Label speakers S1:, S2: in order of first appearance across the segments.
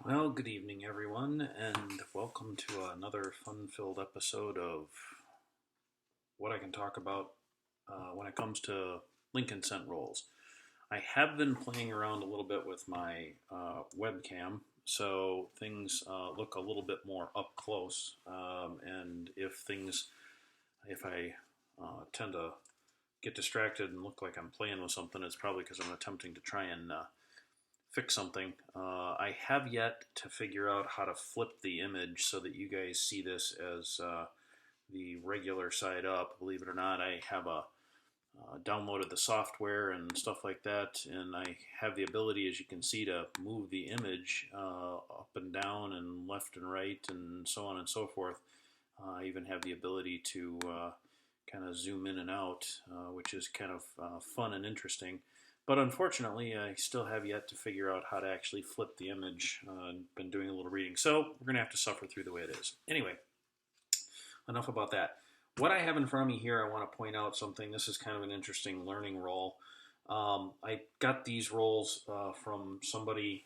S1: Well, good evening, everyone, and welcome to another fun filled episode of what I can talk about when it comes to Lincoln Cent rolls. I have been playing around a little bit with my webcam, so things look a little bit more up close. And if I tend to get distracted and look like I'm playing with something, it's probably because I'm attempting to try and fix something. I have yet to figure out how to flip the image so that you guys see this as the regular side up. Believe it or not, I have downloaded the software and stuff like that, and I have the ability, as you can see, to move the image up and down and left and right and so on and so forth. I even have the ability to kind of zoom in and out, which is kind of fun and interesting. But unfortunately, I still have yet to figure out how to actually flip the image. Been doing a little reading, so we're going to have to suffer through the way it is. Anyway, enough about that. What I have in front of me here, I want to point out something. This is kind of an interesting learning roll. I got these rolls from somebody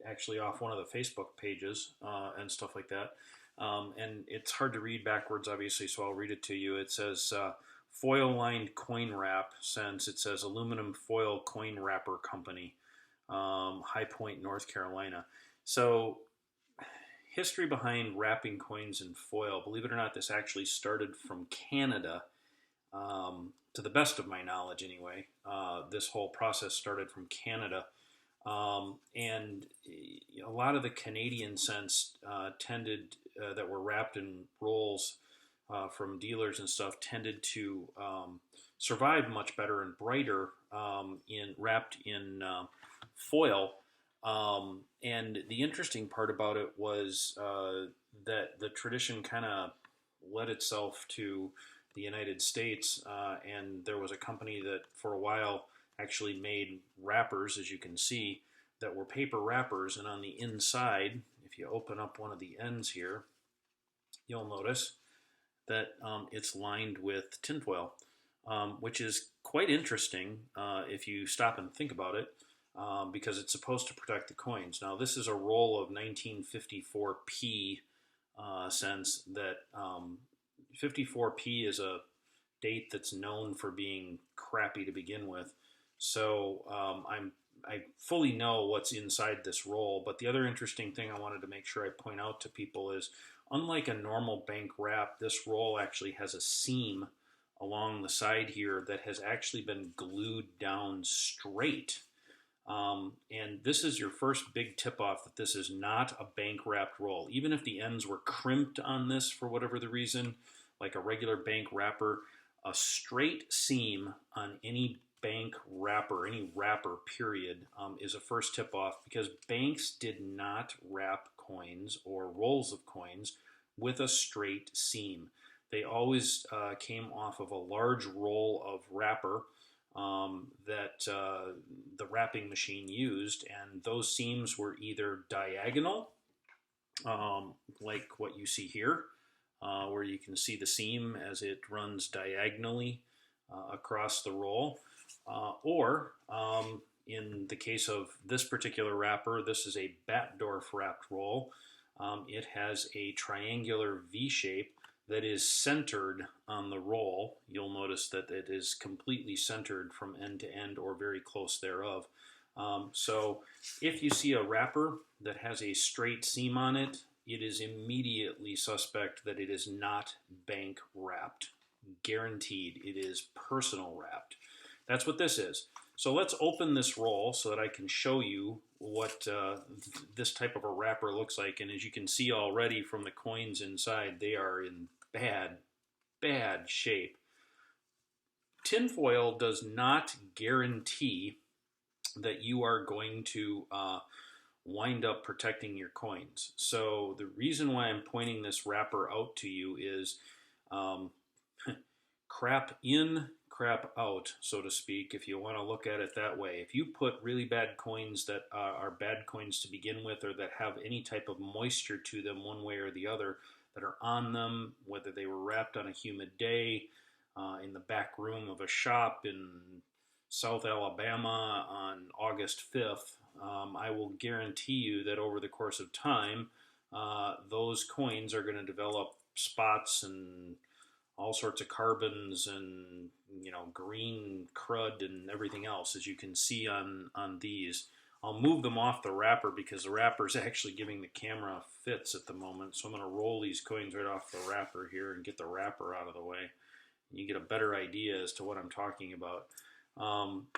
S1: actually off one of the Facebook pages and stuff like that. And it's hard to read backwards, obviously, so I'll read it to you. It says foil-lined coin wrap, since it says aluminum foil coin wrapper company, High Point, North Carolina. So history behind wrapping coins in foil. Believe it or not, this actually started from Canada, to the best of my knowledge anyway. This whole process started from Canada. And a lot of the Canadian cents that were wrapped in rolls from dealers and stuff tended to survive much better and brighter wrapped in foil. And the interesting part about it was that the tradition kind of led itself to the United States, and there was a company that for a while actually made wrappers, as you can see, that were paper wrappers, and on the inside, if you open up one of the ends here, you'll notice that it's lined with tinfoil, which is quite interesting if you stop and think about it, because it's supposed to protect the coins. Now, this is a roll of 1954p cents. That 54p is a date that's known for being crappy to begin with. So I fully know what's inside this roll. But the other interesting thing I wanted to make sure I point out to people is, unlike a normal bank wrap, this roll actually has a seam along the side here that has actually been glued down straight. And this is your first big tip-off that this is not a bank wrapped roll. Even if the ends were crimped on this for whatever the reason, like a regular bank wrapper, a straight seam on any bank wrapper, any wrapper period, is a first tip-off, because banks did not wrap coins or rolls of coins with a straight seam. They always came off of a large roll of wrapper that the wrapping machine used, and those seams were either diagonal, like what you see here, where you can see the seam as it runs diagonally across the roll, or in the case of this particular wrapper, this is a Batdorf wrapped roll. It has a triangular V shape that is centered on the roll. You'll notice that it is completely centered from end to end, or very close thereof. So if you see a wrapper that has a straight seam on it, it is immediately suspect that it is not bank wrapped. Guaranteed, it is personal wrapped. That's what this is. So let's open this roll so that I can show you what this type of a wrapper looks like. And as you can see already from the coins inside, they are in bad shape. Tinfoil does not guarantee that you are going to wind up protecting your coins. So the reason why I'm pointing this wrapper out to you is crap in, crap out, so to speak, if you want to look at it that way. If you put really bad coins that are bad coins to begin with, or that have any type of moisture to them one way or the other, that are on them, whether they were wrapped on a humid day, in the back room of a shop, in South Alabama on August 5th, I will guarantee you that over the course of time, those coins are going to develop spots and all sorts of carbons and green crud and everything else, as you can see on these. I'll move them off the wrapper because the wrapper is actually giving the camera fits at the moment. So I'm going to roll these coins right off the wrapper here and get the wrapper out of the way. You get a better idea as to what I'm talking about.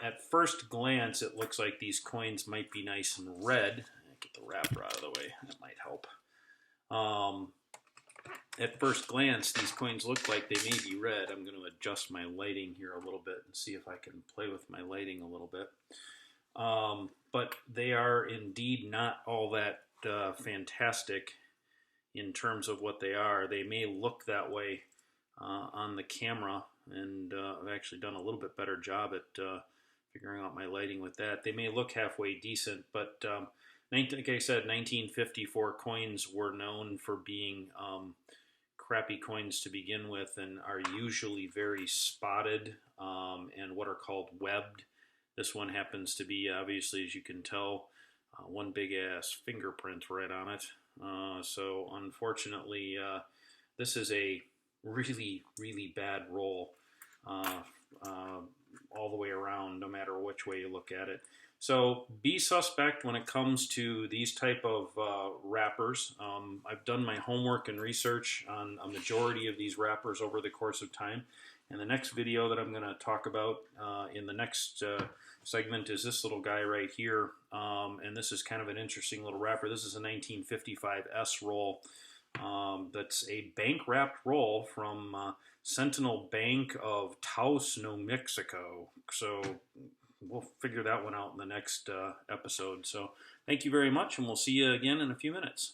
S1: At first glance, it looks like these coins might be nice and red. Get the wrapper out of the way. That might help. At first glance, these coins look like they may be red. I'm going to adjust my lighting here a little bit and see if I can play with my lighting a little bit. But they are indeed not all that fantastic in terms of what they are. They may look that way on the camera, and I've actually done a little bit better job at figuring out my lighting with that. They may look halfway decent, but like I said, 1954 coins were known for being crappy coins to begin with and are usually very spotted and what are called webbed. This one happens to be, obviously, as you can tell, one big ass fingerprint right on it. So unfortunately, this is a really, really bad roll all the way around, no matter which way you look at it. So be suspect when it comes to these type of wrappers. I've done my homework and research on a majority of these wrappers over the course of time. And the next video that I'm going to talk about in the next segment is this little guy right here. And this is kind of an interesting little wrapper. This is a 1955 S roll. That's a bank-wrapped roll from Sentinel Bank of Taos, New Mexico. So we'll figure that one out in the next episode. So thank you very much, and we'll see you again in a few minutes.